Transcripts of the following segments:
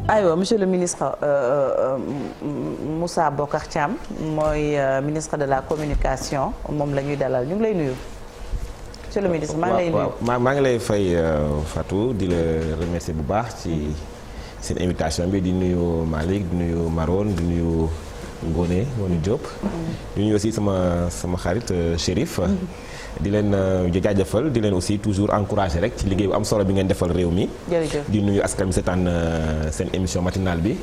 aywa monsieur le ministre Moussa Bocar Thiam mooy ministre de la communication moom la ñuy dalal ñu ngi lay nuyu. monsieur le ministre maa ngi lay nuyu. maa ngi lay fay Fatou di la remercier bu baax ci seen invitation bi di nuyu Malick di nuyu Maron di nuyu Ngoné Diop. di nuyu aussi sama xarit Chérif. di leen jaajëfal di leen aussi toujours encourager rek ci liggéey bu am solo bi ngeen defal réew mi. jërëjëf di nuyu askan bi seetaan seen émission matinale bi.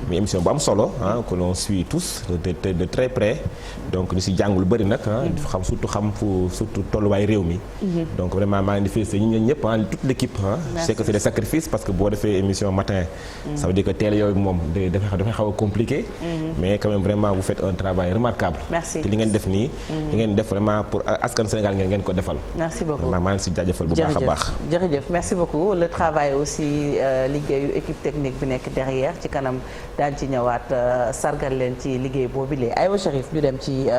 muy émission bu am solo que l'on suit tous de très près donc ñu si jàng lu bëri nag xam surtout tolluwaay réew mi. donc vraiment maa ngi di féliciter ñun ñëpp toute l'équipe je sais que c'est des sacrifices parce que boo defee émission matin. ça veut dire que teel yooyu moom dafay xaw a compliqué. mais quand même vraiment vous faites un travail remarquable. merci te li ngeen def nii. li ngeen def vraiment pour askan Sénégal ngeen ko defal. merci beaucoup maa ngi si jaajëfal bu baax a baax. jërëjëf merci beaucoup le travail aussi liggéeyu équipe technique bi nekk derrière ci kanam daan ci ñëwaat sargal leen ci liggéey boobu lee aywa Chérif ñu dem ci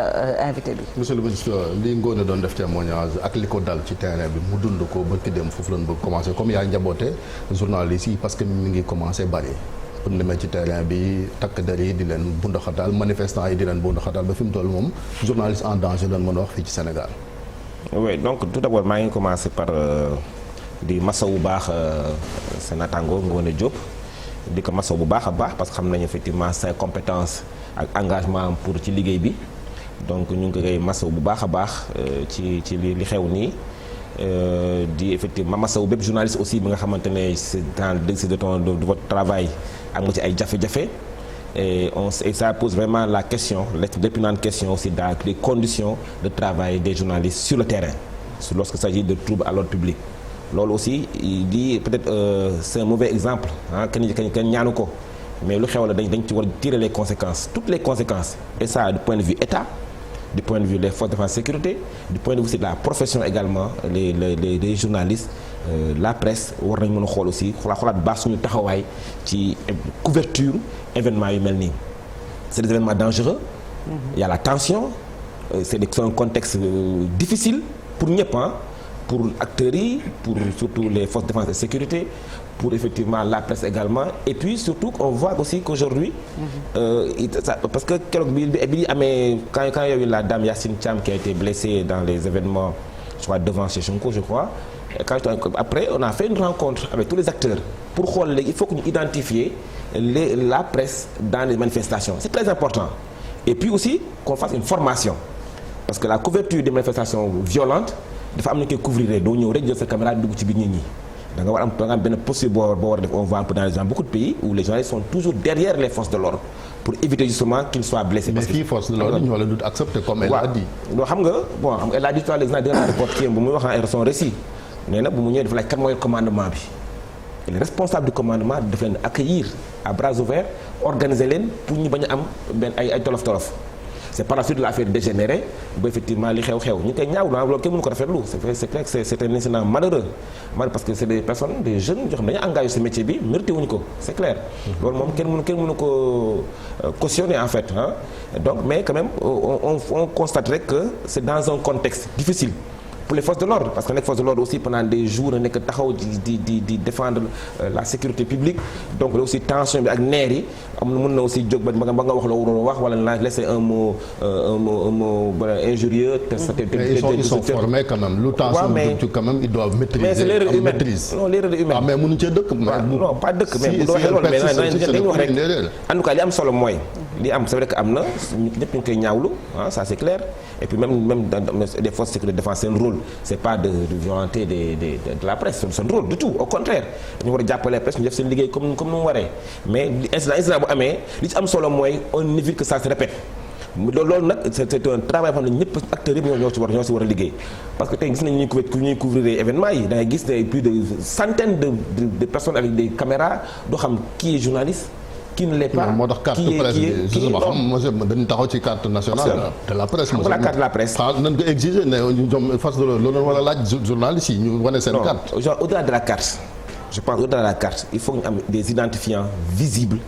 invité bi. monsieur le ministre li Ngoné doon def témoignage ak li ko dal ci terrain bi mu dund ko ba ki dem foofu lañ bëgg commencer comme yaa njaboote journaliste yi parce que mi ngi commencer bari. pour demee ci terrain bi takk der yi di leen bundaxataal manifestants yi di leen bundaxataal ba fi mu toll moom journaliste en danger lañ mën a wax fii ci Sénégal. oui donc tout d'abord maa ngi commencer par di masawu bu baax sa naataango Ngoné Diop di ko masawu bu baax a baax parce que xam nañu effectivement ses compétences ak engagement pour ci liggéey bi donc ñu ngi koy masawu bu baax a baax ci li xew nii di effectivement masawu bépp journaliste aussi bi nga xamante ne c'est dans l'exercice de votre travail am nga ci ay jafe-jafe. Et ça pose vraiment la question, l'épinante question aussi dans les conditions de travail des journalistes sur le terrain, lorsqu'il s'agit de troubles à l'ordre public. Loolu aussi il dit peut-être c'est un mauvais exemple kenn ñaanu ko mais lu xew la dañ ci war a tirer les conséquences, toutes les conséquences, et ça du point de vue État, du point de vue des forces de défense et sécurité, du point de vue aussi de la profession également, les journalistes, la presse war nañ mën a xool aussi xoolaat baax suñu taxawaay ci couverture événements yu mel nii. C'est des événements dangereux. Il y a la tension. C'est un contexte difficile pour ñëpp pour acteurs yi, pour surtout les forces de défense et sécurité, pour effectivement la presse également, et puis surtout on voit aussi qu'aujourd'hui parce que keroog bi amee quand il y a eu la dame Yacine Thiam qui a été blessée dans les événements je crois devant chez Sonko je crois. Après on a fait une rencontre avec tous les acteurs pour xool léegi il faut que ñu identifier la presse dans les manifestations, c'est très important, et puis aussi qu'on fasse une formation parce que la couverture des manifestations violentes dafa am na koy couvrir doo ñëw rek jël sa caméra dugg ci biir nit ñi da nga war am benn posture boo war a def. On voit un peu dans beaucoup de pays où les journalistes sont toujours derrière les forces de l'ordre pour éviter justement qu'ils soient blessés. mais fii force de l'ordre ñoo la dut accepter comme elle a dit. loo xam nga bon xam nga elle a dit toi les gens de la reporter bu muy wax son récit nee na bu mu ñëwee dafa laaj kan mooy commandement bi. Et les responsables du commandement daf leen accueillir à bras ouverts organiser leen pour ñu bañ a am benn ay tolof-tolof. C'est par la suite de l'affaire dégénérée ba effectivement li xew-xew ñu koy ñaawlu loolu kenn mënu ko rafetlu c'est clair que c'est un incident malheureux parce que c'est des personnes des jeunes yoo xam ne dañu engagé ce métier bi mérité wuñu ko c'est clair. loolu moom kenn mënu ko cautionner en fait donc mais quand même on constaterait que c'est dans un contexte difficile. Pour les forces de l'ordre parce que nekk force de l'ordre aussi pendant des jours nekk taxaw di défendre la sécurité publique donc aussi tension bi ak neer yi am na mën na aussi jóg ba nga wax la waroon wax wala na laisser un mot injurieux. ils sont formés quand même. lu tension bi quand même ils doivent maîtriser. mais c'est l'erreur humaine non l'erreur humaine. mais mënuñu cee dëkk. non pas dëkk mais bu waxee loolu mais dañu wax rek en tout cas li am solo mooy li am c'est vrai que am na ñëpp ñu koy ñaawlu ça c'est clair et puis même des forces de sécurité de défense seen rôle c'est pas de violenter de la presse seen rôle du tout au contraire ñu war a jàppale presse ñu def seen liggéey comme nu mu waree mais incident bu amee li ci am solo mooy on évite que ça se répète loolu nag c'est un travail xam ne ñëpp acteurs yëpp ñoo ci war a liggéey parce que tey gis nañu ñuy couvrir événements yi da ngay gis ne plus de centaines de personnes avec des caméras doo xam qui est journaliste qui ne l'est pas. moo tax carte presse bi justement xam monsieur dañu taxaw ci carte nationale de la presse. la carte de la presse. nañ ko exiger ne ñoom face de loolu war a laaj journalistes yi ñu wane seen carte. genre au-delà de la carte je pense au-delà de la carte il faut ñu am des identifiants visibles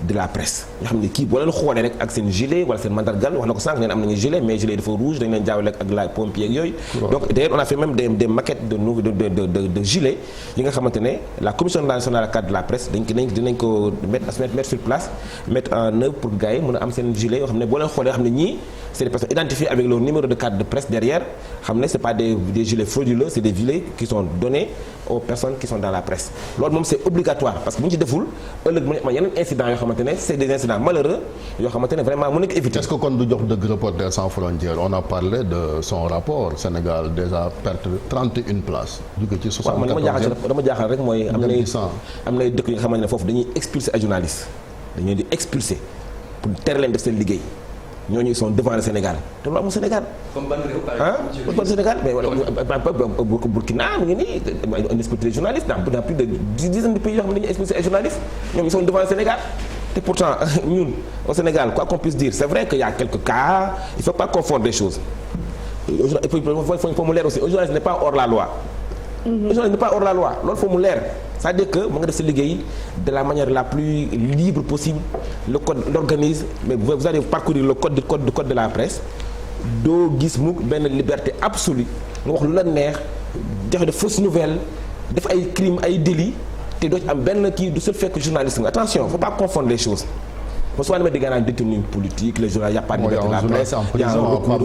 de la presse nga xam ne kii boo leen xoolee rek ak seen gilet wala seen mandargal wax na ko sànq neen am nañu gilet mais gilet dafa rouge dañ leen jaawale ak la pompier ak yooyu donc d'ailleurs on a fait même des maquettes de gilets yi nga xamante ne la commission nationale cadre de la presse dinañ ko mettre sur place mettre en œuvre pour gars yi mën a am seen gilet yoo xam ne boo leen xoolee xam ne ñii c'est des personnes identifiées avec leur numéro de carte de presse derrière xam ne c'est pas des gilets frauduleux c'est des gilets qui sont donnés aux personnes qui sont dans la presse loolu moom c'est obligatoire parce que bu ñu ci deful ëllëg mu ne yeneen incidents yoo xamante ne c'est des incidents malheureux yoo xamante ne vraiment mën na ko éviter. est-ce que kon du jox dëgg Reporters sans frontières on a parlé de son rapport Sénégal déjà perte 31 places. jóge ci 74 dama jaaxal rek mooy am nay dëkk yi nga xamante ne foofu dañuy expulser ay journalistes dañu leen di expulser pour tere leen def seen liggéey. ñooñu ils sont devant le Sénégal te loolu amul Sénégal. comme ban réew par Sénégal mais Burkina mu ngi nii on expulse les journalistes dans plus de dizaines de pays yoo xam ne dañuy expulser ay journalistes ñoom ils sont devant le Sénégal te pourtant ñun au Sénégal quoi qu'on puisse dire c'est vrai qu'il y a quelques cas il faut pas confondre les choses. Il faut mu leer aussi un journaliste n'est pas hors la loi. Un journaliste n'est pas hors la loi loolu faut mu leer. c'est-à-dire que mu nga def sa liggéey de la manière la plus libre possible le code l'organise mais vous allez parcourir le code de la presse doo gis mukk benn liberté absolue nga wax lu la neex joxe de fausses nouvelles def ay crimes ay délits te doo ci am benn kii du seul fait que journaliste nga attention faut pas confondre les choses parce que soo demee di gànnaaw détenu politique les journalistes y a pas de liberté de la presse il y a un recours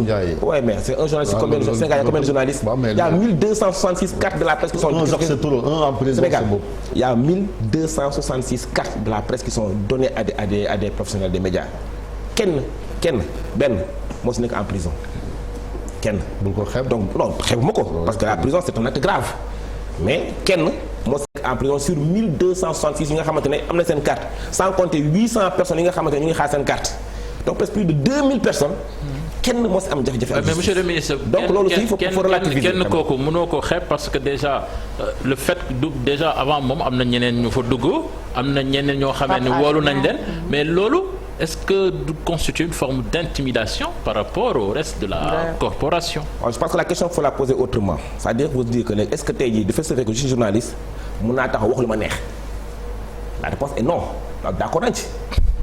ouais mais c'est un journaliste combien de Sénégal y a combien de journalistes il y a 1266 cartes de la presse qui sont Sénégal il y a 1266 cartes de la presse qui sont données à des professionnels des médias kenn benn moo si nekk en prison kenn bul ko xeeb donc non xeebuma ko parce que la prison c'est un acte grave mais kenn moo si nekk en prison sur 1266 yi nga xamante ne am na seen carte sans compter 800 personnes yi nga xamante ne ñu ngi xaar seen carte donc presque plus de 2000 personnes kenn moo si am jafe-jafe. mais monsieur le ministre. donc loolu aussi il faut relativiser kenn kooku mënoo ko xeeb parce que déjà le fait du déjà avant moom am na ñeneen ñu fa dugg am na ñeneen ñoo xamee ne woolu nañ leen mais loolu. Est-ce que du constitue une forme d'intimidation par rapport au reste de la corporation? Je pense que la question faut la poser autrement c'est-à-dire vous dire que est-ce que tey jii de fait que je suis journaliste mun naa tax wax lu ma neex la réponse est non d'accord nañ ci.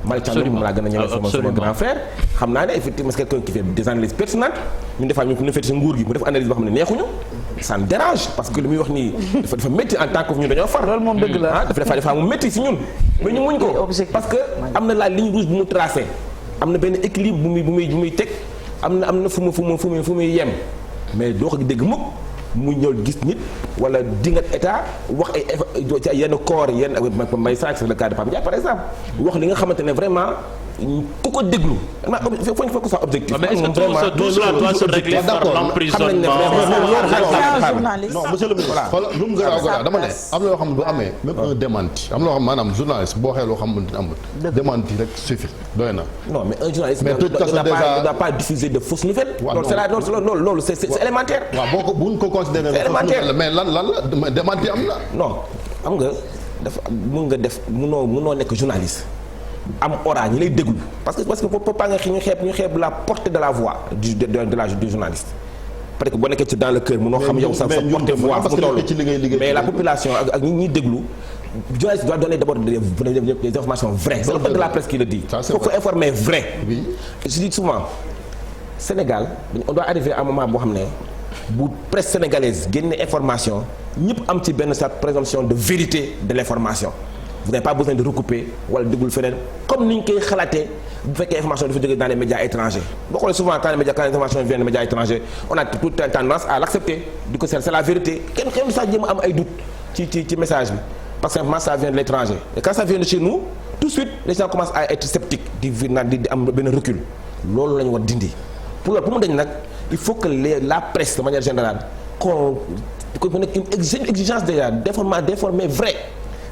Malick Thiandoum moom laa gën a ñëwee sama grand frère xam naa ne effectivement c'est quelqu'un qui fait des analyses pertinentes ñun des fois ñu fekk ci nguur gi mu def analyse boo xam ne neexuñu ça me dérange parce que li muy wax nii dafa métti en tant que ñun dañoo far. loolu moom dëgg la dafa mu métti ci ñun. mais ñu muñ ko parce que am na la ligne rouge bu mu tracé am na benn équilibre bu muy teg am na fu muy yem mais doo ko dégg mukk mu ñëw gis nit wala dingat état wax ay yenn corps yenn may sànq c'est le cas de Pape Ndiaye par exemple wax li nga xamante ne vraiment ku ko déglu il faut que ça objectif. mais est-ce que tout cela doit se régler par l'emprisonnement? non monsieur le ministre xoolal lu mu gën a dama ne am na loo xam ne bu amee même un démenti am na loo xam maanaam journaliste boo waxee loo xam ne amul démenti rek suffit doy na. non mais un journaliste ne doit pas diffuser de fausses nouvelles. loolu c'est élémentaire. waaw boo ko bu ñu ko considéré mais lan la démenti am na. non xam nga dafa mun nga def munoo nekk journaliste. am aura ñi lay déglu parce que faut pas nga ñu xeeb la portée de la voix du journaliste parce que boo nekkee ci dans le cœur mënoo xam yow sa portée voix fu mu toll mais la population ak ñi déglu journaliste doit donner d'abord des informations vraies c'est le code de la presse qui le dit faut informer vrai je dis souvent Sénégal on doit arriver à un moment boo xam ne bu presse sénégalaise génne information ñëpp am ci benn sa présomption de vérité de l'information. Vous n'avez pas besoin de recouper wala déglu feneen comme ni ñu koy xalaatee bu fekkee information dafa jógee dans les médias étrangers boo xoolee souvent quand les informations viennent des médias étrangers on a toute tendance à l'accepter du ko c'est la vérité kenn sax jéem a am ay doute ci message bi parce que ça vient de l'étranger et quand ça vient de chez nous tout de suite les gens commencent à être sceptiques di am benn recul loolu la ñu war dindi pour mu dañ nag il faut que la presse de manière générale qu'on nekk une exigence déjà d'informer vrai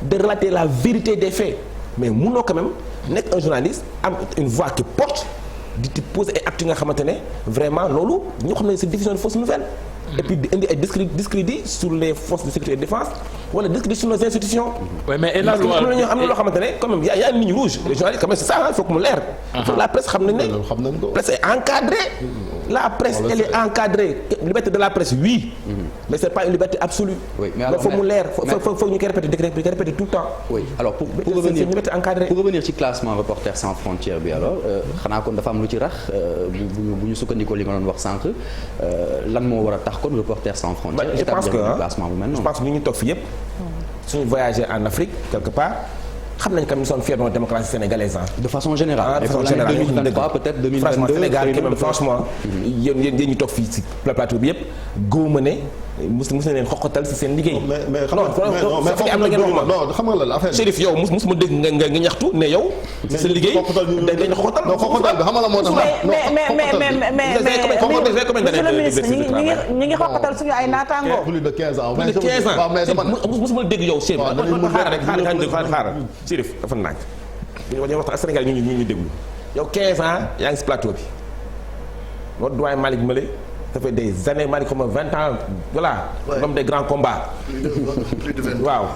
de relater la vérité des faits mais munoo quand même nekk un journaliste am une voix qui porte di poser ay actes yi nga xamante ne vraiment loolu ñoo xam ne c'est diffusion de fausses nouvelles et puis di indi ay discrédit sur les forces de sécurité et de défense wala discrédit sur nos institutions. oui mais la loi am na loo xamante ne quand même y a une ligne rouge les journalistes quand même c'est ça il faut que mu leer. il faut que la presse xam nañ ne presse est encadrée. la presse elle est encadrée liberté de la presse oui. mais c'est pas une liberté absolue. oui mais alors faut mu leer faut ñu koy répéter tout le temps. oui alors pour revenir ci classement Reporters sans frontières bi alors xanaa kon dafa am lu ci rax bu ñu sukkandikoo li nga doon wax sànq lan moo war a tax kon Reporters sans frontières. je pense que classement bu mel noonu. je pense que ñu toog fi yëpp suñu voyager en Afrique quelque part. xam nañ que nous sommes fiers de notre démocratie sénégalaise de façon générale. de façon générale 2023 peut-être 2022 Sénégal quand même franchement. yéen ñu toog fii ci plateau bi yëpp góob ne mos na leen xoqatal ci seen liggéey. mais xam nga la affaire Chérif yow mos ma dégg nga ñaxtu ne yow. ci sa liggéey dañ la xoqatal. non xoqatal bi xam nga la moo tax. ñi ngi xoqatal suñu ay naataangoo. plus de 15 ans. plus de 15 ans mos ma dégg yow Chérif. xaaral Chérif dafa nànk dañoo waxtaan Sénégal ñu déglu yow 15 ans yaa ngi si plateau bi votre doyen Malick Mele ça fait des années Malick comme 20 ans voilà l'homme des grands combats waaw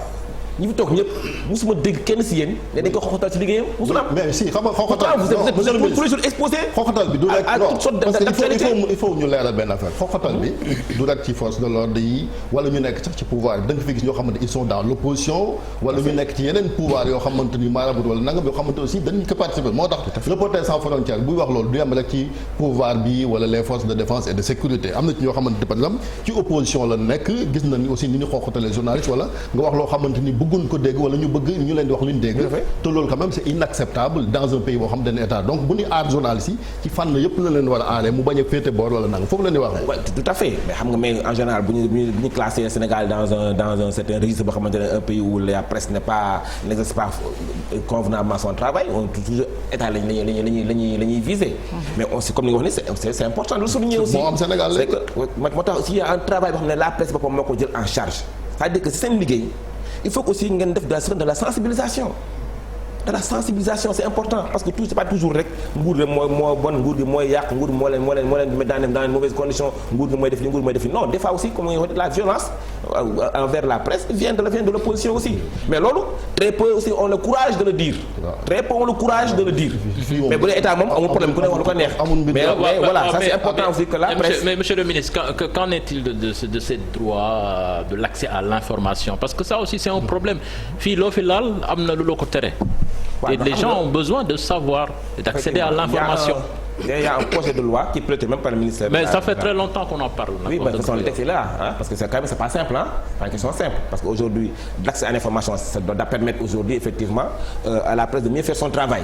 ñi fi toog ñëpp musuma dégg kenn si yéen ne dañ ko xoxatal ci liggéeyam musuma mais si xam nga xoxatal vous êtes tous les jours exposé xoxatal bi du rek parce que il faut ñu leeral benn affaire xoxatal bi du rek ci force de l'ordre yi wala ñu nekk sax ci pouvoir bi da nga fi gis ñoo xamante ils sont dans l'opposition wala ñu nekk ci yeneen pouvoir yoo xamante ni marabout wala nangam yoo xamante aussi dañ ko participer moo tax Reporters sans frontières buy wax loolu du yem rek ci pouvoir bi wala les forces de défense et de sécurité am na ci ñoo xamante par exemple ci opposition la nekk gis nañ aussi ni ñu xoxatalee journaliste wala nga wax loo xamante ni bëgguñ ko dégg wala ñu bëgg ñu leen di wax lu ñu dégg te loolu quand même c'est inacceptable dans un pays boo xam ne état donc bu ñu aar journaliste yi ci fànn yëpp la leen war a aaree mu bañ a féete boor wala nanga foofu la ñuy waxee. tout à fait mais xam nga mais en général bu ñu classé Sénégal dans un certain registre boo xamante ne un pays où la presse n'exerce pas convenablement son travail on toujours état lañuy viser. mais aussi comme ni nga wax ni c'est important de le souligner aussi. moo am Sénégal c'est que moo tax aussi y a un travail boo xam ne la presse boppam moo ko jël en charge c'est-à-dire que seen liggéey il faut que aussi ngeen def de la sensibilisation c'est important parce que tout c'est pas toujours rek nguur gi moo bon nguur gi mooy yàq nguur gi moo leen mettre dans les mauvaises conditions nguur gi mooy def li non des fois aussi comme la violence envers la presse vient de l'opposition aussi mais loolu très peu aussi ont le courage de le dire mais bu dee état moom amul problème ku ne wax lu ko neex mais voilà ça c'est important aussi que la presse mais monsieur le ministre qu'en est-il de ces droits de l'accès à l'information parce que ça aussi c'est un problème fii loo fi laal am na lu la ko tere et les gens ont besoin de savoir et d'accéder à l'information. Il y a un projet de loi qui est piloté même par le ministère. Mais ça fait très longtemps qu'on en parle. Oui, parce que le texte est là, parce que c'est quand même c'est pas simple, c'est une question simple, parce qu'aujourd'hui l'accès à l'information ça doit permettre aujourd'hui effectivement à la presse de mieux faire son travail,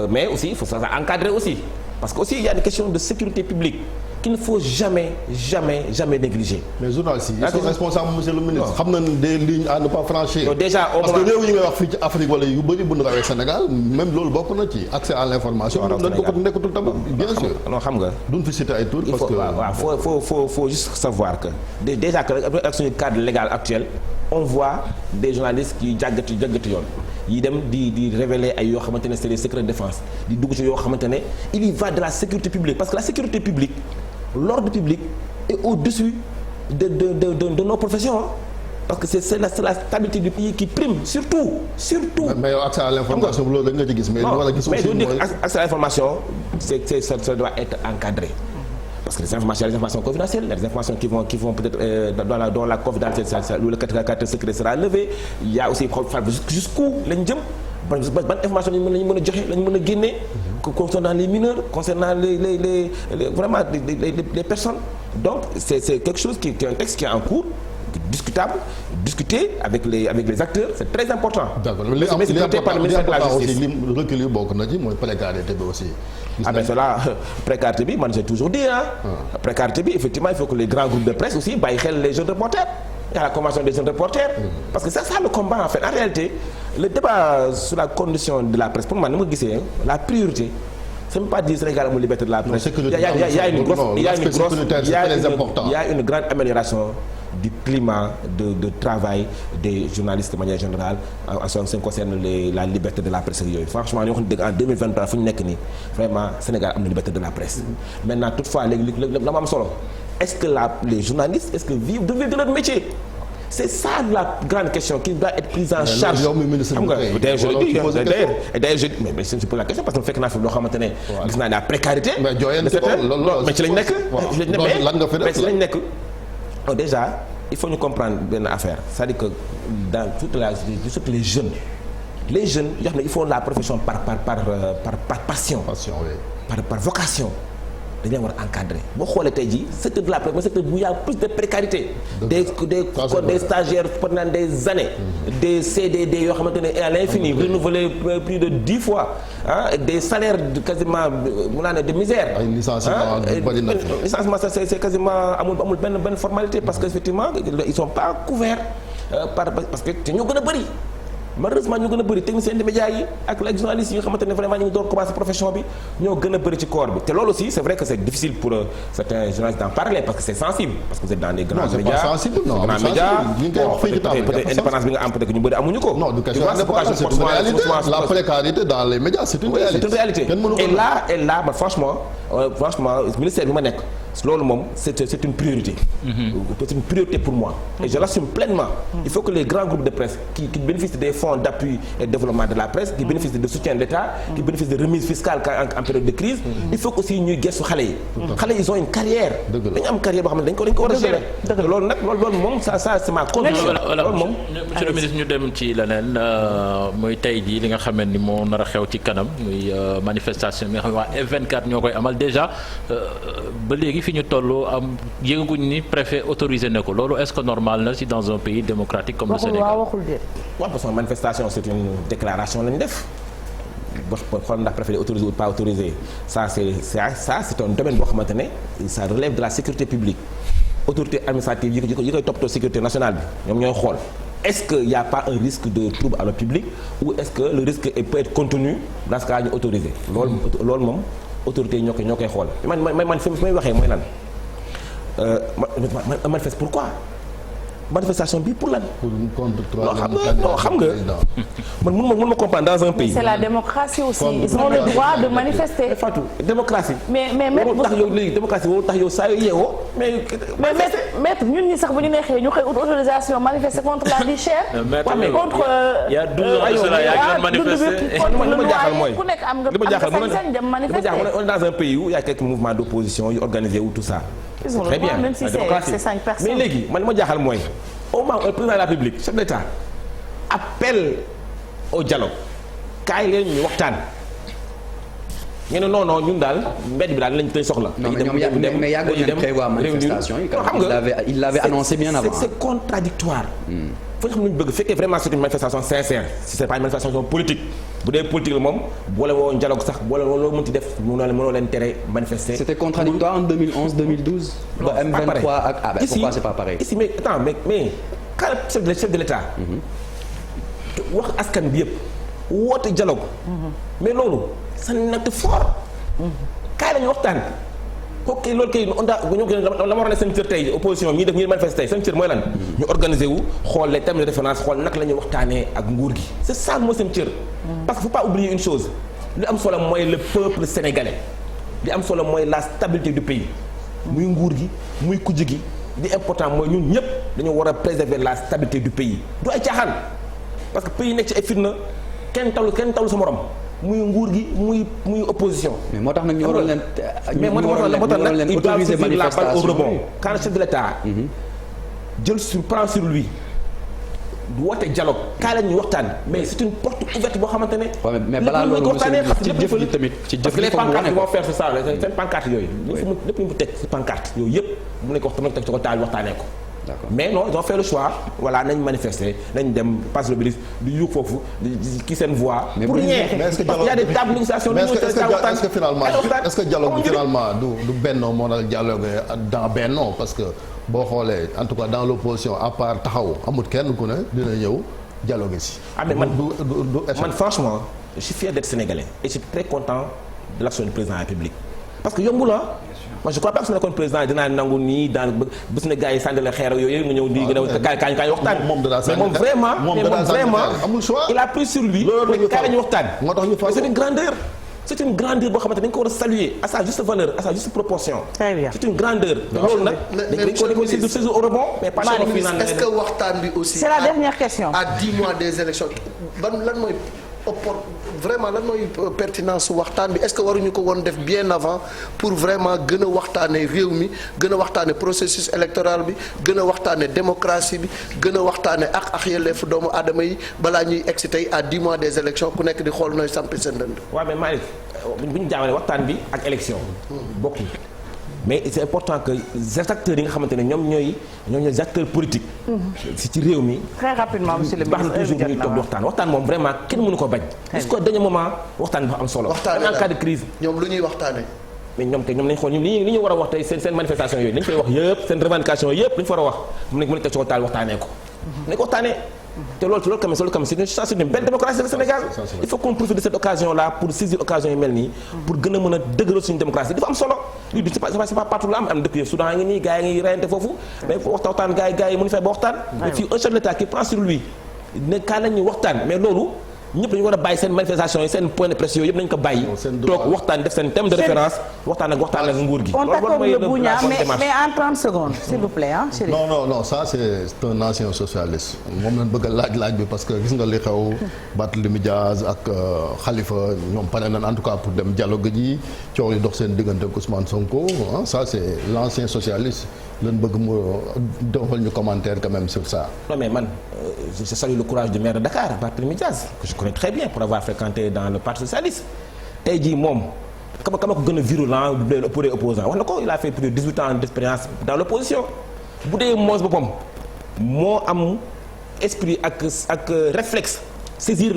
mais aussi il faut ça encadrer aussi, parce que aussi il y a des questions de sécurité publique qu'il ne faut jamais négliger. mais journalistes yi ils sont responsables monsieur le ministre. xam nañ des lignes à ne pas franchir. donc déjà parce que réew yi ngay wax fii ci Afrique wala yu bëri bu ñu rawee Sénégal même loolu bokk na ci accès à l'information. nekkatul tamit bien sûr. non xam nga. duñ fi citer ay tours parce que. waaw faut juste savoir que déjà que ak suñu cadre légal actuel on voit des journalistes qui jàggati yoon. yi dem di révéler ay yoo xamante ne c'est des secrets de défense di dugg ci yoo xamante ne il y va de la sécurité publique parce que la sécurité publique l'ordre public est au-dessus de nos professions parce que c'est la stabilité du pays qui prime surtout. mais yow accès à l'information loolu da nga ci gis. mais war a gis aussi mooy accès à l'information ça doit être encadré. Parce que les informations confidentielles, les informations qui vont peut-être dans la confidentialité où le caractère secret sera levé, il y a aussi jusqu'où lañ jëm ban information lañu mën a joxe lañu mën a génne concernant les mineurs, concernant les vraiment les personnes. Donc c'est quelque chose qui est un texte qui est en cours, discutable, discuté avec les acteurs, c'est très important. D'accord. Mais c'est traité par le ministère de la Justice. Li recul yi bokk na ci mooy précarité bi aussi. Mais cela précarité bi man j'ai toujours dit précarité bi effectivement il faut que les grands groupes de presse aussi bàyyi xel les jeunes reporters. Il y a la convention des jeunes reporters. Parce que c'est ça le combat en fait. En réalité, le débat sur la condition de la presse pour moi ni ma gisee la priorité. C'est même pas dire Sénégal amul liberté de la presse. Il y a une grande amélioration du climat de travail des journalistes de manière générale en ce qui concerne la liberté de la presse yooyu franchement ñoo xam ne en 2023 fu ñu nekk nii vraiment Sénégal am na liberté de la presse. Maintenant toutefois léegi la ma am solo est-ce que les journalistes est-ce que vivent de leur métier. c'est ça la grande question qui doit être prise en charge. yow mi ministre xam nga d'ailleurs je le dis d'ailleurs je mais je pose la question parce que fekk naa fi loo xamante ne. gis naa la précarité. mais jooyanti ko loolu mais ci lañ nekk. lan nga fi def mais ci lañ nekk. déjà il faut ñu comprendre benn affaire c'est-à-dire que dans surtout les jeunes yoo xam ne il faut la profession par passion. par vocation. dañu war a encadrer boo xoolee tey jii secteur de la presse secteur bu y a plus de précarité. des stagiaires pendant des années. des CDD yoo xamante ne à l'infini renouvelé plus de 10 fois des salaires quasiment mu naa ne de misère. ay licenciement bari na fi. licenciement c'est quasiment amul benn formalité parce que effectivement ils sont pas couverts parce que te ñoo gën a bari. malheureusement ñu gën a bëri technicien de médias yi ak la journalistes yi nga xamante ne vraiment ñu ngi door commencer profession bi ñoo gën a bëri ci corps bi te loolu aussi c'est vrai que c'est difficile pour certains journalistes d'en parler parce que c'est sensible parce que vous êtes dans des grands médias. non c'est pas sensible non grands médias peut-être indépendance bi nga am peut-être que ñu bëri amuñu ko. non du question indépendance c'est une réalité la précarité dans les médias c'est une réalité. c'est une réalité et là man franchement ministère bi ma nekk loolu moom c'est une priorité. C'est une priorité pour moi. Et je l'assume pleinement. Il faut que les grands groupes de presse qui bénéficient des fonds d'appui et de développement de la presse, qui bénéficient de soutien de l'État, qui bénéficient de remises fiscales en période de crise, il faut aussi ñuy gëstu xale yi. xale yi ils ont une carrière. dañu am carrière boo xam ne dañ ko war a gérer. loolu nag loolu moom ça c'est ma conviction. loolu moom monsieur le ministre ñu dem ci leneen muy tey jii li nga xam ni moo nar a xew ci kanam muy manifestation bi nga xam ne waa F24 ñoo koy amal déjà ba léegi fi ñu toll am yëgaguñ ni préfet autorisé na ko loolu est-ce que normal na si dans un pays démocratique comme le Sénégal. waaw parce que manifestation c'est une déclaration lañu def xool ndax préfet autorisé ou pas autorisé ça c'est un domaine boo xamante ne ça relève de la sécurité publique autorité administrative yi koy toppatoo sécurité nationale bi ñoom ñooy xool est-ce que y a pas un risque de trouble à l'ordre public ou est-ce que le risque peut être contenu dans ce cas ñu autorisé loolu moom autorités yi ñoo koy xool man fi may waxee mooy lan manifeste pourquoi manifestation bi pour lan. non xam nga man mënu ma comprendre dans un pays. mais c'est la démocratie aussi. ils ont le droit de manifester. Fatou démocratie. mais warul tax yow léegi démocratie warul tax yow saa yoo yeewoo. mais maître ñun ñi sax bu ñu neexee ñu xëy autorisation manifester contre la vie chère. contre il y a 12 ans de cela yaa ngi doon manifester. li ma jaaxal mooy ku nekk am nga sañ-sañ dem manifester. on est dans un pays où il y a quelques mouvements d'opposition yu organisés ou tout ça. ils ont le droit même si c'est 5 personnes. mais léegi man li ma jaaxal mooy au moment où le président de la République chef d'État appelle au dialogue kaay leen ñu waxtaan ñu ne non ñun daal mbedd bi daal lañ soxla. mais yàggoon nañ prévoir manifestation yi. xam nga il l'avait annoncé bien avant. c'est contradictoire foo xam ne ñu bëgg fekkee vraiment c'est une manifestation sincère si c'est pas une manifestation politique bu dee politique la moom boole woo dialogue sax boole woo loo mënti def mënoo leen tere manifester. C'était contradictoire en 2011 2012. non M23 ak pourquoi c'est pas pareil. ici mais attends mais quand le chef de l'État wax askan bi yëpp woote dialogue mais loolu c'est un acte fort kaay lañu waxtaan ok loolu kay la ma war a ne seen cër tey opposition ñi def ñi manifester tey seen cër mooy lan ñu organiser wu xool les thèmes de référence xool naka la ñuy waxtaanee ak nguur gi c'est ça mooy seen cër parce que faut pas oublier une chose li am solo mooy le peuple sénégalais li am solo mooy la stabilité du pays muy nguur gi muy kujj gi li important mooy ñun ñëpp dañoo war a préserver la stabilité du pays du ay caaxaan parce que pays nekk ci ay fitna kenn talu sa morom muy nguur gi muy opposition. mais moo tax nag ñu waroon leen. mais moo tax nag il doit saisir la balle au rebond quand le chef de l'État prend sur lui woote dialogue kaa la ñuy waxtaan mais c'est une porte ouverte boo xamante ne. waaw mais balaa loolu ci jëf ji tamit ci jëf ji les pancartes yi vont faire c'est ça seen pancarte yooyu. lépp ñu teg ci pancarte yooyu yëpp mu nekk wax tamit teg ci ko taal waxtaanee ko. D'accord. mais non ils ont fait le choix voilà nañ manifester nañ dem Place de l'Obélisque di yuux foofu di seen voix. pour rien parce qu'il y a des tables de négociation. mais est-ce que finalement finalement du Benno moo dal dialogue dans Benno parce que boo xoolee en tout cas dans l'opposition à part taxaw amul kenn ku ne dina ñëw dialogue si. ah mais man franchement je suis fier d'être sénégalais et je suis très content de l'action du président de la République parce que yombul moi je crois pas que su nekkoon président dinaa nangu nii daan bés na gars yi sànni la xeer yooyu nga ñëw di gën a kaay waxtaan. mais moom vraiment amul choix il a pris sur lui. loolu kaay la ñu waxtaan. moo tax ñu c'est une grandeur. c'est une grandeur boo xamante dañ ko war a saluer à sa juste valeur à sa juste proportion. Très bien. c'est une grandeur. loolu nag dañ ko saisir au rebond. mais pas est-ce que waxtaan bi aussi. c'est la dernière question. à 10 mois des élections lan mooy vraiment lan mooy pertinence su waxtaan bi est-ce que waruñu ko woon def bien avant pour vraiment gën a waxtaanee réew mi gën a waxtaanee processus électoral bi gën a waxtaanee démocratie bi gën a waxtaanee ak yelleefu doomu aadama yi balaa ñuy egsi tey à 10 mois des élections ku nekk di xool nooy sampi seen dënd. waaw mais Malick bu ñu jaawale waxtaan bi ak élection bokkul. mais c'est important que les acteurs yi nga xamante ne ñoom ñooy acteurs politiques. ci réew mi. très rapidement monsieur le ministre baax na toujours ñuy toog di waxtaan moom vraiment kenn mënu ko bañ. jusqu'au dernier moment waxtaan bi dafa am solo. waxtaanee en cas de crise. ñoom lu ñuy waxtaanee. mais ñoom lañ xool li ñu war a wax tey seen manifestation yooyu dañ koy wax yëpp seen revendication yëpp dañu fa war a wax mën nañ teg ci waxtaan waxtaanee ko. nañ ko waxtaanee. te loolu quand même c'est une chance, c'est une belle démocratie au Sénégal. Il faut qu'on profite de cette occasion-là pour saisir occasion yu mel nii pour gën a mën a dëgëral suñu démocratie dafa am solo. lii c'est pas partout la am dëkk yëpp Soudan ngi nii gars yi ngi reyante foofu mais waxtaan gars yi mënuñu fexe ba waxtaan. mais fii un chef de l'État qui prend sur lui ne kaa la ñuy waxtaan mais loolu ñëpp dañu war a bàyyi seen manifestation yi seen point de presse yooyu yëpp nañu ko bàyyi. toog waxtaan def seen thème de référence waxtaan ak nguur gi. on t'accorde le Bougna mais en 30 secondes s'il vous plaît ah Chérif. non ça c'est un ancien socialiste moom lañ bëgg a laaj bi parce que gis nga li xew Barthélémy Diaz ak Khalifa ñoom pare nañ en tout cas pour dem dialogue ji coow yi dox seen diggante ak Ousmane Sonko ça c'est l'ancien socialiste lañ bëgg mu defal ñu commentaire quand même sur ça. non mais man je salue le courage du maire de Dakar Barthélémy Diaz que je connais très bien pour avoir fréquenté dans le parti socialiste tey jii moom kama ko gën a virulent pour les opposants wax na ko il a fait plus de 18 ans d'expérience dans l'opposition bu dee moos boppam moo am esprit ak réflexe saisir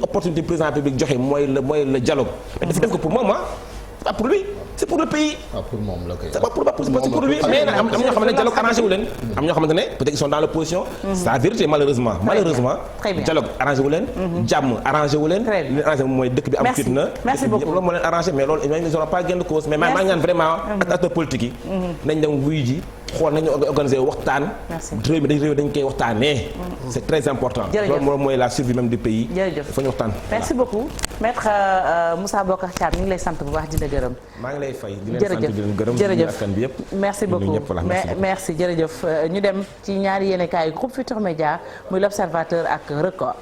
opportunité président de la République joxe mooy le dialogue mais dafa def ko pour moom c'est pas pour lui c'est pour le pays. pour moom la kay. c'est pas pour lui mais am ñoo xamante ne dialogue arrangé wu leen. am ñoo xamante ne peut-être ils sont dans l'opposition. c'est la vérité malheureusement. dialogue arrangé wu leen. jàmm arrangé wu leen. li leen arrangé mooy dëkk bi am fitna. merci beaucoup loolu moo leen arrangé mais loolu ils n'auront pas gain de cause. mais maa ngi ñaan vraiment ak acteurs politiques yi. nañ dem wuyu ji xool nañu organiser waxtaan. réew dañ koy waxtaanee. c'est très important. loolu mooy la survie même du pays. jërëjëf fa ñu waxtaan. merci beaucoup maître Moussa Bocar Thiam ñu ngi lay sant bu baax di la gërëm. maa ngi lay fay di leen sant di leen gërëm jërëjëf askan bi yëpp. merci beaucoup merci jërëjëf ñu dem ci ñaari yéenekaay Groupe Futurs Médias muy l'Observateur ak Record.